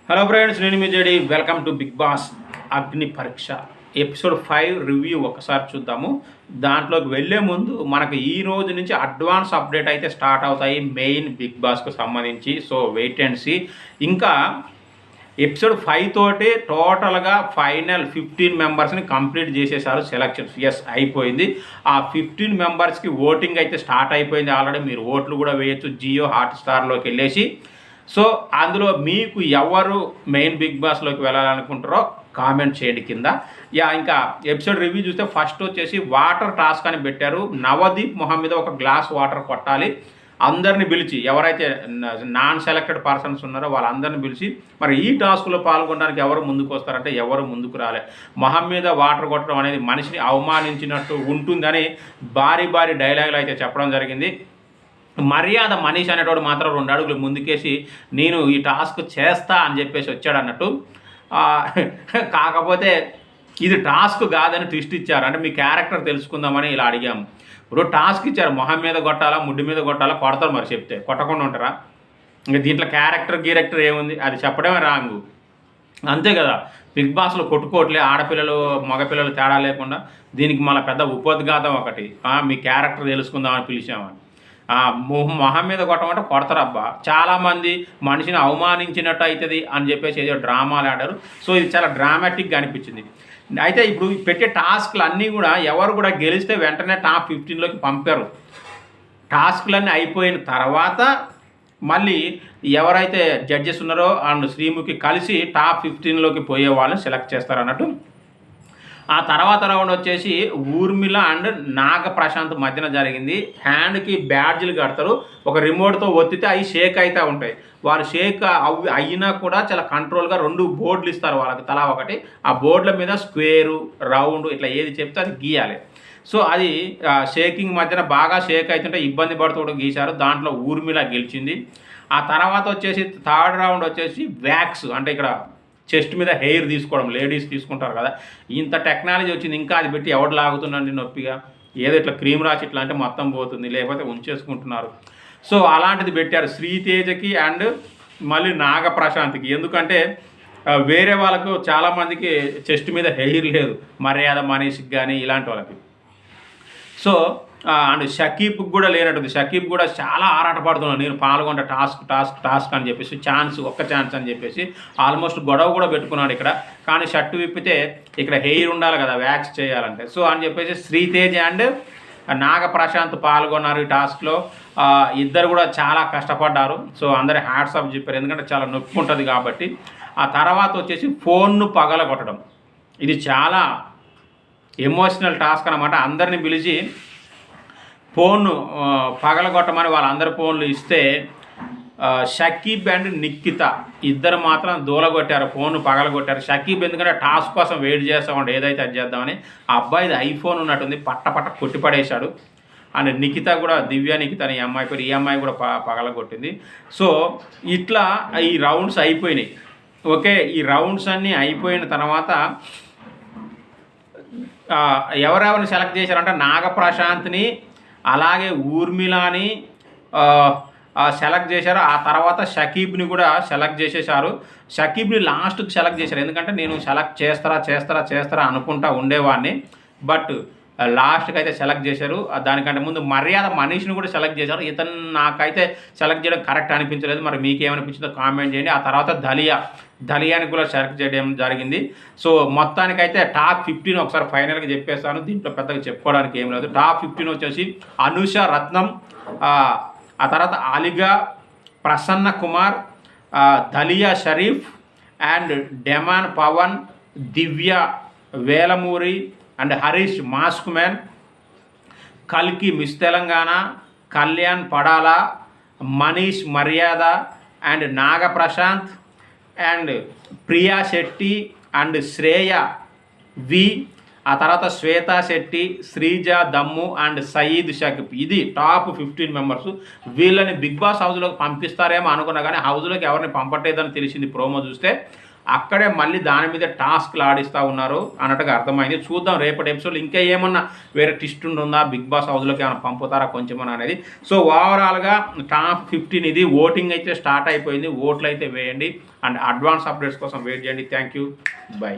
Hello friends, నేను మీ JD. Welcome to Bigg Boss Agni Pariksha episode 5 review ఒకసారి చూద్దాము. దాంట్లోకి వెళ్ళే ముందు మనకు ఈ రోజు నుంచి అడ్వాన్స్ అప్డేట్ అయితే స్టార్ట్ అవుతాయి మెయిన్ బిగ్ బాస్కు సంబంధించి. So wait and see. ఇంకా ఎపిసోడ్ 5 తోటి టోటల్గా ఫైనల్ 15 మెంబర్స్ని కంప్లీట్ చేసేసారు సెలక్షన్స్. ఎస్, అయిపోయింది. ఆ 15 మెంబర్స్కి ఓటింగ్ అయితే స్టార్ట్ అయిపోయింది ఆల్రెడీ. మీరు ఓట్లు కూడా వేయచ్చు జియో హాట్స్టార్లోకి వెళ్ళేసి. సో అందులో మీకు ఎవరు మెయిన్ బిగ్ బాస్లోకి వెళ్ళాలనుకుంటారో కామెంట్ చేయండి కింద. ఇంకా ఎపిసోడ్ రివ్యూ చూస్తే ఫస్ట్ వచ్చేసి వాటర్ టాస్క్ అని పెట్టారు. నవదీప్ మొహం మీద ఒక గ్లాస్ వాటర్ కొట్టాలి. అందరిని పిలిచి, ఎవరైతే నాన్ సెలెక్టెడ్ పర్సన్స్ ఉన్నారో వాళ్ళందరిని పిలిచి, మరి ఈ టాస్క్లో పాల్గొనడానికి ఎవరు ముందుకు వస్తారంటే ఎవరు ముందుకు రాలే. మొహం మీద వాటర్ కొట్టడం అనేది మనిషిని అవమానించినట్టు ఉంటుందని భారీ భారీ డైలాగులు అయితే చెప్పడం జరిగింది. మర్యాద మనీష్ అనేటోడు మాత్రం 2 అడుగులు ముందుకేసి నేను ఈ టాస్క్ చేస్తా అని చెప్పేసి వచ్చాడు అన్నట్టు. కాకపోతే ఇది టాస్క్ కాదని ట్విస్ట్ ఇచ్చారు. అంటే మీ క్యారెక్టర్ తెలుసుకుందామని ఇలా అడిగాము. ఇప్పుడు టాస్క్ ఇచ్చారు, మొహం మీద కొట్టాలా ముడ్డు మీద కొట్టాలా, కొడతారు. మరి చెప్తే కొట్టకుండా ఉంటారా? ఇంకా దీంట్లో క్యారెక్టర్ ఏముంది, అది చెప్పడమే రాంగు. అంతే కదా. బిగ్ బాస్లో కొట్టుకోవట్లే ఆడపిల్లలు మగపిల్లలు తేడా లేకుండా. దీనికి మళ్ళీ పెద్ద ఉపోద్ఘాతం ఒకటి, మీ క్యారెక్టర్ తెలుసుకుందామని పిలిచామని. మొహం మీద కొట్టమంటే కొడతారబ్బా. చాలామంది మనిషిని అవమానించినట్టు అవుతుంది అని చెప్పేసి ఏదో డ్రామాలు ఆడారు. సో ఇది చాలా డ్రామాటిక్గా అనిపించింది. అయితే ఇప్పుడు పెట్టే టాస్క్లు అన్నీ కూడా ఎవరు కూడా గెలిస్తే వెంటనే టాప్ 15లోకి పంపారు. టాస్క్లన్నీ అయిపోయిన తర్వాత మళ్ళీ ఎవరైతే జడ్జెస్ ఉన్నారో అండ్ శ్రీముఖి కలిసి టాప్ 15లోకి పోయే వాళ్ళని సెలెక్ట్ చేస్తారు అన్నట్టు. ఆ తర్వాత రౌండ్ వచ్చేసి ఊర్మిళ అండ్ నాగ ప్రశాంత్ మధ్యన జరిగింది. హ్యాండ్కి బ్యాడ్జ్లు కడతారు. ఒక రిమోట్తో ఒత్తితే అవి షేక్ అవుతూ ఉంటాయి. వారు షేక్ అయినా కూడా చాలా కంట్రోల్గా 2 బోర్డులు ఇస్తారు వాళ్ళకి, తలా ఒకటి. ఆ బోర్డుల మీద స్క్వేరు రౌండ్ ఇట్లా ఏది చెప్తే అది గీయాలి. సో అది షేకింగ్ మధ్యన బాగా షేక్ అవుతుంటే ఇబ్బంది పడుతూ కూడా గీశారు. దాంట్లో ఊర్మిళ గెలిచింది. ఆ తర్వాత వచ్చేసి థర్డ్ రౌండ్ వచ్చేసి వ్యాక్స్, అంటే ఇక్కడ చెస్ట్ మీద హెయిర్ తీసుకోవడం, లేడీస్ తీసుకుంటారు కదా. ఇంత టెక్నాలజీ వచ్చింది, ఇంకా అది పెట్టి ఎవడు లాగుతుండండి నొప్పిగా. ఏదో ఇట్లా క్రీమ్ రాసి ఇట్లా అంటే మొత్తం పోతుంది, లేకపోతే ఉంచేసుకుంటున్నారు. సో అలాంటిది పెట్టారు శ్రీతేజకి అండ్ మళ్ళీ నాగ ప్రశాంత్కి. ఎందుకంటే వేరే వాళ్ళకు చాలామందికి చెస్ట్ మీద హెయిర్ లేదు, మర్యాద మనీష్కి కానీ ఇలాంటి వాళ్ళకి. సో అండ్ షకీబ్కి కూడా లేనట్టుంది. షకీబ్ కూడా చాలా ఆరాటపడుతున్నాడు, నేను పాల్గొంటా టాస్క్ అని చెప్పేసి, ఒక్క ఛాన్స్ అని చెప్పేసి ఆల్మోస్ట్ గొడవ కూడా పెట్టుకున్నాడు ఇక్కడ. కానీ షర్టు విప్పితే ఇక్కడ హెయిర్ ఉండాలి కదా వ్యాక్స్ చేయాలంటే. సో అని చెప్పేసి శ్రీతేజ్ అండ్ నాగ ప్రశాంత్ పాల్గొన్నారు ఈ టాస్క్లో. ఇద్దరు కూడా చాలా కష్టపడ్డారు. సో అందరి హ్యాట్స్ ఆఫ్ చెప్పారు, ఎందుకంటే చాలా నొప్పి ఉంటుంది కాబట్టి. ఆ తర్వాత వచ్చేసి ఫోన్ను పగలగొట్టడం, ఇది చాలా ఎమోషనల్ టాస్క్ అనమాట. అందరిని పిలిచి ఫోన్ను పగలగొట్టమని వాళ్ళందరి ఫోన్లు ఇస్తే షకీబ్ అండ్ నిఖిత ఇద్దరు మాత్రం దూలగొట్టారు, ఫోన్ను పగలగొట్టారు. షకీబ్ ఎందుకంటే టాస్క్ కోసం వెయిట్ చేస్తామంటే ఏదైతే అది చేద్దామని. ఆ అబ్బాయిది ఐఫోన్ ఉన్నట్టుంది, పట్ట కొట్టిపడేశాడు. అండ్ నిఖిత కూడా, దివ్య నిఖిత అని ఈ అమ్మాయి పేరు, ఈ అమ్మాయి కూడా పగలగొట్టింది. సో ఇట్లా ఈ రౌండ్స్ అయిపోయినాయి. ఓకే, ఈ రౌండ్స్ అన్నీ అయిపోయిన తర్వాత ఎవరెవరిని సెలెక్ట్ చేశారంటే నాగప్రశాంత్ని అలాగే ఊర్మిళని సెలెక్ట్ చేశారు. ఆ తర్వాత షకీబ్ని కూడా సెలెక్ట్ చేసేసారు. షకీబ్ని లాస్ట్కి సెలెక్ట్ చేశారు, ఎందుకంటే నేను సెలెక్ట్ చేస్తారా అనుకుంటా ఉండేవాడిని. బట్ లాస్ట్కి అయితే సెలెక్ట్ చేశారు. దానికంటే ముందు మర్యాద మనీష్ని కూడా సెలెక్ట్ చేశారు. ఇతను నాకైతే సెలెక్ట్ చేయడం కరెక్ట్ అనిపించలేదు. మరి మీకేమనిపించిందో కామెంట్ చేయండి. ఆ తర్వాత దలియాని కూడా సెలెక్ట్ చేయడం జరిగింది. సో మొత్తానికైతే టాప్ 15 ఒకసారి ఫైనల్గా చెప్పేస్తాను, దీంట్లో పెద్దగా చెప్పుకోవడానికి ఏం లేదు. టాప్ 15 వచ్చేసి అనుష రత్నం, ఆ తర్వాత ఆలిగా, Prasanna Kumar, Dalia Sharif and demon Pavan, Divya Velamuri and Harish mask man, కల్కి Miss Telangana, Kalyan Padala, Manish Maryada and Naga Prashanth and Priya Shetty and Shreya V, ఆ తర్వాత శ్వేతా శెట్టి, శ్రీజ దమ్ము అండ్ సయీద్ షకీబ్. ఇది టాప్ 15 మెంబర్స్. వీళ్ళని బిగ్ బాస్ హౌస్లోకి పంపిస్తారేమో అనుకున్నా, కానీ హౌస్లోకి ఎవరిని పంపట్లేదని తెలిసింది ప్రోమో చూస్తే. అక్కడే మళ్ళీ దాని మీద టాస్క్లు ఆడిస్తూ ఉన్నారు అన్నట్టుగా అర్థమైంది. చూద్దాం రేపటి ఎపిసోడ్ ఇంకా ఏమన్నా వేరే ట్విస్ట్ ఉంటుందా, బిగ్ బాస్ హౌస్లోకి ఏమైనా పంపుతారా కొంచెం అనేది. సో ఓవరాల్గా టాప్ 15 ఇది. ఓటింగ్ అయితే స్టార్ట్ అయిపోయింది, ఓట్లు అయితే వేయండి అండ్ అడ్వాన్స్ అప్డేట్స్ కోసం వెయిట్ చేయండి. Thank you, by.